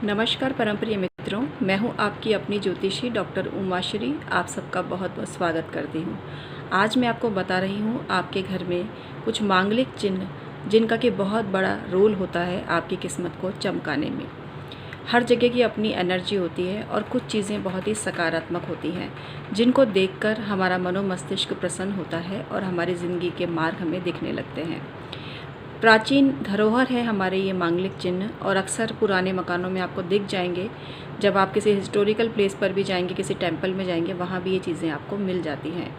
नमस्कार परम प्रिय मित्रों, मैं हूं आपकी अपनी ज्योतिषी डॉक्टर उमाश्री। आप सबका बहुत बहुत स्वागत करती हूं। आज मैं आपको बता रही हूं आपके घर में कुछ मांगलिक चिन्ह जिनका कि बहुत बड़ा रोल होता है आपकी किस्मत को चमकाने में। हर जगह की अपनी एनर्जी होती है और कुछ चीज़ें बहुत ही सकारात्मक होती हैं जिनको देखकर हमारा मनोमस्तिष्क प्रसन्न होता है और हमारी ज़िंदगी के मार्ग हमें दिखने लगते हैं। प्राचीन धरोहर है हमारे ये मांगलिक चिन्ह और अक्सर पुराने मकानों में आपको दिख जाएंगे। जब आप किसी हिस्टोरिकल प्लेस पर भी जाएंगे, किसी टेंपल में जाएंगे, वहाँ भी ये चीज़ें आपको मिल जाती हैं।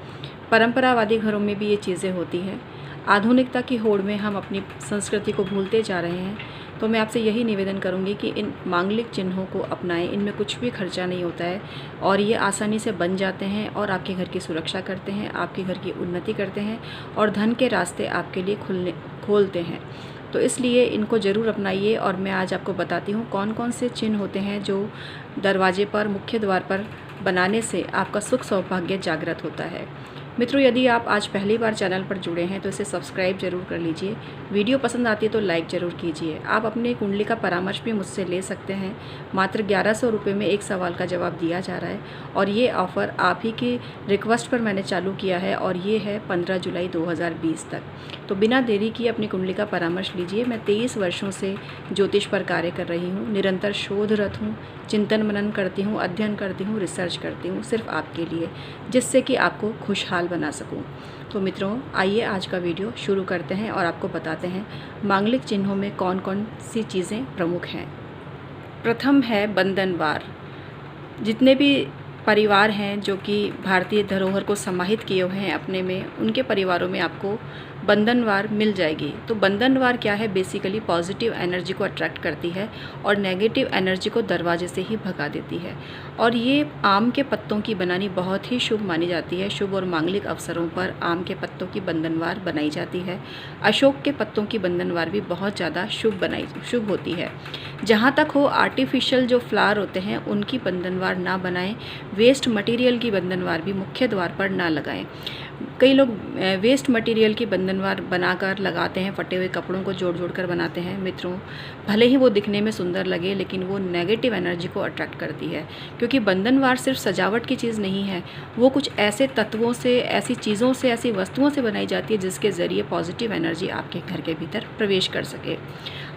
परंपरावादी घरों में भी ये चीज़ें होती हैं। आधुनिकता की होड़ में हम अपनी संस्कृति को भूलते जा रहे हैं, तो मैं आपसे यही निवेदन करूंगी कि इन मांगलिक चिन्हों को अपनाएं। इनमें कुछ भी खर्चा नहीं होता है और ये आसानी से बन जाते हैं और आपके घर की सुरक्षा करते हैं, आपके घर की उन्नति करते हैं और धन के रास्ते आपके लिए खोलते हैं। तो इसलिए इनको ज़रूर अपनाइए। और मैं आज आपको बताती हूँ कौन कौन से चिन्ह होते हैं जो दरवाजे पर, मुख्य द्वार पर बनाने से आपका सुख सौभाग्य जागृत होता है। मित्रों, यदि आप आज पहली बार चैनल पर जुड़े हैं तो इसे सब्सक्राइब जरूर कर लीजिए। वीडियो पसंद आती है तो लाइक ज़रूर कीजिए। आप अपनी कुंडली का परामर्श भी मुझसे ले सकते हैं। मात्र 1100 रुपये में एक सवाल का जवाब दिया जा रहा है और ये ऑफ़र आप ही की रिक्वेस्ट पर मैंने चालू किया है और ये है 15 जुलाई 2020 तक। तो बिना देरी किए अपनी कुंडली का परामर्श लीजिए। मैं 23 वर्षों से ज्योतिष पर कार्य कर रही हूँ, निरंतर शोधरत हूँ, चिंतन मनन करती हूँ, अध्ययन करती हूँ, रिसर्च करती हूँ, सिर्फ आपके लिए, जिससे कि आपको खुशहाल बना सकूं। तो मित्रों, आइए आज का वीडियो शुरू करते हैं और आपको बताते हैं मांगलिक चिन्हों में कौन कौन सी चीज़ें प्रमुख हैं। प्रथम है बंधनवार। जितने भी परिवार हैं जो कि भारतीय धरोहर को समाहित किए हुए हैं अपने में, उनके परिवारों में आपको बंधनवार मिल जाएगी। तो बंधनवार क्या है? बेसिकली पॉजिटिव एनर्जी को अट्रैक्ट करती है और नेगेटिव एनर्जी को दरवाजे से ही भगा देती है। और ये आम के पत्तों की बनानी बहुत ही शुभ मानी जाती है। शुभ और मांगलिक अवसरों पर आम के पत्तों की बंधनवार बनाई जाती है। अशोक के पत्तों की बंधनवार भी बहुत ज़्यादा शुभ होती है। जहाँ तक हो, आर्टिफिशियल जो फ्लावर होते हैं उनकी बंधनवार ना बनाएं। वेस्ट मटेरियल की बंधनवार भी मुख्य द्वार पर ना लगाएं। कई लोग वेस्ट मटेरियल की बंधनवार बनाकर लगाते हैं, फटे हुए कपड़ों को जोड़ जोड़ कर बनाते हैं। मित्रों, भले ही वो दिखने में सुंदर लगे लेकिन वो नेगेटिव एनर्जी को अट्रैक्ट करती है, क्योंकि बंधनवार सिर्फ सजावट की चीज़ नहीं है। वो कुछ ऐसे तत्वों से, ऐसी चीज़ों से, ऐसी वस्तुओं से बनाई जाती है जिसके ज़रिए पॉजिटिव एनर्जी आपके घर के भीतर प्रवेश कर सके।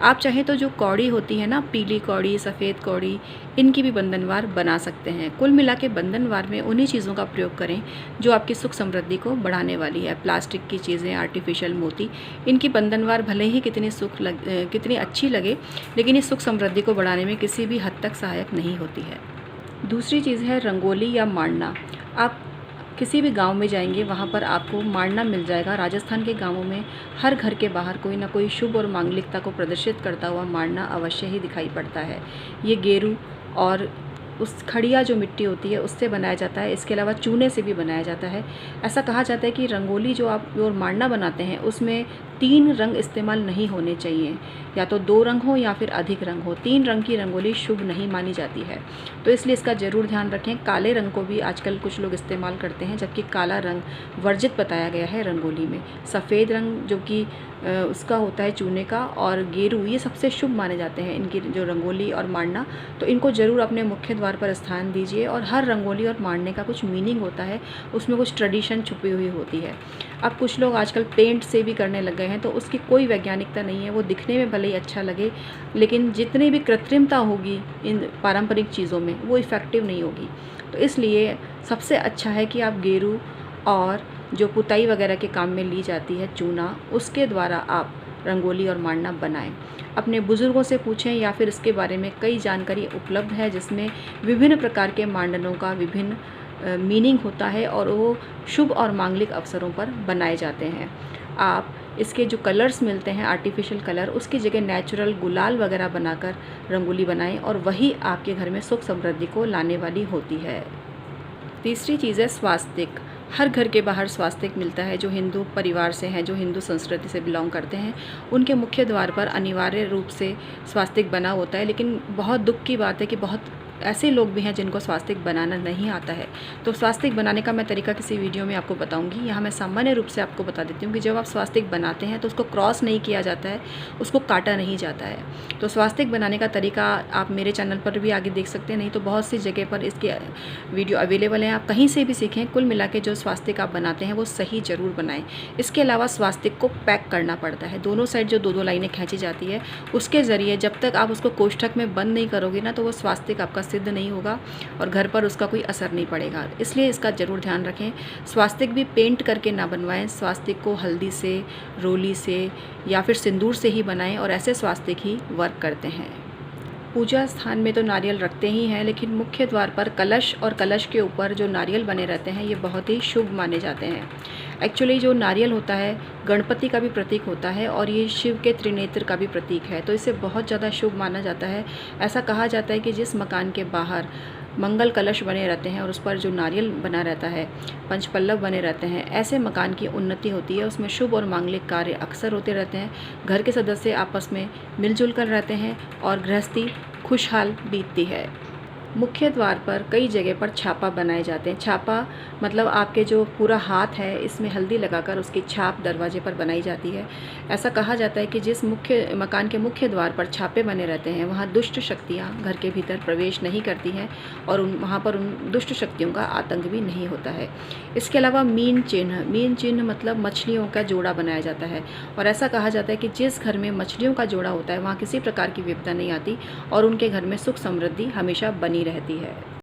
आप चाहें तो जो कौड़ी होती है ना, पीली कौड़ी, सफ़ेद कौड़ी, इनकी भी बंधनवार बना सकते हैं। कुल मिला के बंधनवार में उन्हीं चीज़ों का प्रयोग करें जो आपकी सुख समृद्धि को बढ़ाने वाली है। प्लास्टिक की चीज़ें, आर्टिफिशियल मोती, इनकी बंधनवार भले ही कितनी अच्छी लगे, लेकिन इस सुख समृद्धि को बढ़ाने में किसी भी हद तक सहायक नहीं होती है। दूसरी चीज़ है रंगोली या मांडना। आप किसी भी गांव में जाएंगे, वहां पर आपको मांडना मिल जाएगा। राजस्थान के गांवों में हर घर के बाहर कोई ना कोई शुभ और मांगलिकता को प्रदर्शित करता हुआ मांडना अवश्य ही दिखाई पड़ता है। ये गेरू और उस खड़िया जो मिट्टी होती है उससे बनाया जाता है। इसके अलावा चूने से भी बनाया जाता है। ऐसा कहा जाता है कि रंगोली जो आप और मांडना बनाते हैं उसमें 3 रंग इस्तेमाल नहीं होने चाहिए, या तो 2 रंग हो या फिर अधिक रंग हो। 3 रंग की रंगोली शुभ नहीं मानी जाती है, तो इसलिए इसका ज़रूर ध्यान रखें। काले रंग को भी आजकल कुछ लोग इस्तेमाल करते हैं, जबकि काला रंग वर्जित बताया गया है रंगोली में। सफ़ेद रंग जो कि उसका होता है चूने का, और गेरू, ये सबसे शुभ माने जाते हैं इनकी जो रंगोली और मांडना। तो इनको ज़रूर अपने मुख्य द्वार पर स्थान दीजिए। और हर रंगोली और मांडने का कुछ मीनिंग होता है, उसमें कुछ ट्रेडिशन छुपी हुई होती है। अब कुछ लोग आजकल पेंट से भी करने लग गए हैं, तो उसकी कोई वैज्ञानिकता नहीं है। वो दिखने में भले ही अच्छा लगे, लेकिन जितनी भी कृत्रिमता होगी इन पारंपरिक चीज़ों में, वो इफ़ेक्टिव नहीं होगी। तो इसलिए सबसे अच्छा है कि आप गेरू और जो पुताई वगैरह के काम में ली जाती है चूना, उसके द्वारा आप रंगोली और मांडना बनाएं। अपने बुज़ुर्गों से पूछें या फिर इसके बारे में कई जानकारी उपलब्ध है, जिसमें विभिन्न प्रकार के मांडनों का विभिन्न मीनिंग होता है और वो शुभ और मांगलिक अवसरों पर बनाए जाते हैं। आप इसके जो कलर्स मिलते हैं, आर्टिफिशियल कलर, उसकी जगह नेचुरल गुलाल वगैरह बनाकर रंगोली बनाएं और वही आपके घर में सुख समृद्धि को लाने वाली होती है। तीसरी चीज़ है स्वास्तिक। हर घर के बाहर स्वास्तिक मिलता है। जो हिंदू परिवार से हैं, जो हिंदू संस्कृति से बिलोंग करते हैं, उनके मुख्य द्वार पर अनिवार्य रूप से स्वास्तिक बना होता है। लेकिन बहुत दुख की बात है कि बहुत ऐसे लोग भी हैं जिनको स्वास्तिक बनाना नहीं आता है। तो स्वास्तिक बनाने का मैं तरीका किसी वीडियो में आपको बताऊंगी। यहाँ मैं सामान्य रूप से आपको बता देती हूँ कि जब आप स्वास्तिक बनाते हैं तो उसको क्रॉस नहीं किया जाता है, उसको काटा नहीं जाता है। तो स्वास्तिक बनाने का तरीका आप मेरे चैनल पर भी आगे देख सकते हैं, नहीं तो बहुत सी जगह पर इसके वीडियो अवेलेबल हैं, आप कहीं से भी सीखें। कुल मिला के जो स्वास्तिक आप बनाते हैं वो सही ज़रूर बनाएं। इसके अलावा स्वास्तिक को पैक करना पड़ता है। दोनों साइड जो दो लाइनें खींची जाती है, उसके ज़रिए जब तक आप उसको कोष्ठक में बंद नहीं करोगे ना, तो वो स्वास्तिक आपका सिद्ध नहीं होगा और घर पर उसका कोई असर नहीं पड़ेगा। इसलिए इसका ज़रूर ध्यान रखें। स्वास्तिक भी पेंट करके ना बनवाएं। स्वास्तिक को हल्दी से, रोली से या फिर सिंदूर से ही बनाएं और ऐसे स्वास्तिक ही वर्क करते हैं। पूजा स्थान में तो नारियल रखते ही हैं, लेकिन मुख्य द्वार पर कलश और कलश के ऊपर जो नारियल बने रहते हैं ये बहुत ही शुभ माने जाते हैं। एक्चुअली जो नारियल होता है गणपति का भी प्रतीक होता है और ये शिव के त्रिनेत्र का भी प्रतीक है, तो इसे बहुत ज़्यादा शुभ माना जाता है। ऐसा कहा जाता है कि जिस मकान के बाहर मंगल कलश बने रहते हैं और उस पर जो नारियल बना रहता है, पंचपल्लव बने रहते हैं, ऐसे मकान की उन्नति होती है। उसमें शुभ और मांगलिक कार्य अक्सर होते रहते हैं। घर के सदस्य आपस में मिलजुल कर रहते हैं और गृहस्थी खुशहाल बीतती है। मुख्य द्वार पर कई जगह पर छापा बनाए जाते हैं। छापा मतलब आपके जो पूरा हाथ है इसमें हल्दी लगाकर उसकी छाप दरवाजे पर बनाई जाती है। ऐसा कहा जाता है कि जिस मुख्य मकान के मुख्य द्वार पर छापे बने रहते हैं वहाँ दुष्ट शक्तियाँ घर के भीतर प्रवेश नहीं करती हैं और वहाँ पर उन दुष्ट शक्तियों का आतंक भी नहीं होता है। इसके अलावा मीन चिन्ह मतलब मछलियों का जोड़ा बनाया जाता है और ऐसा कहा जाता है कि जिस घर में मछलियों का जोड़ा होता है वहाँ किसी प्रकार की विपदा नहीं आती और उनके घर में सुख समृद्धि हमेशा बनी रहती है।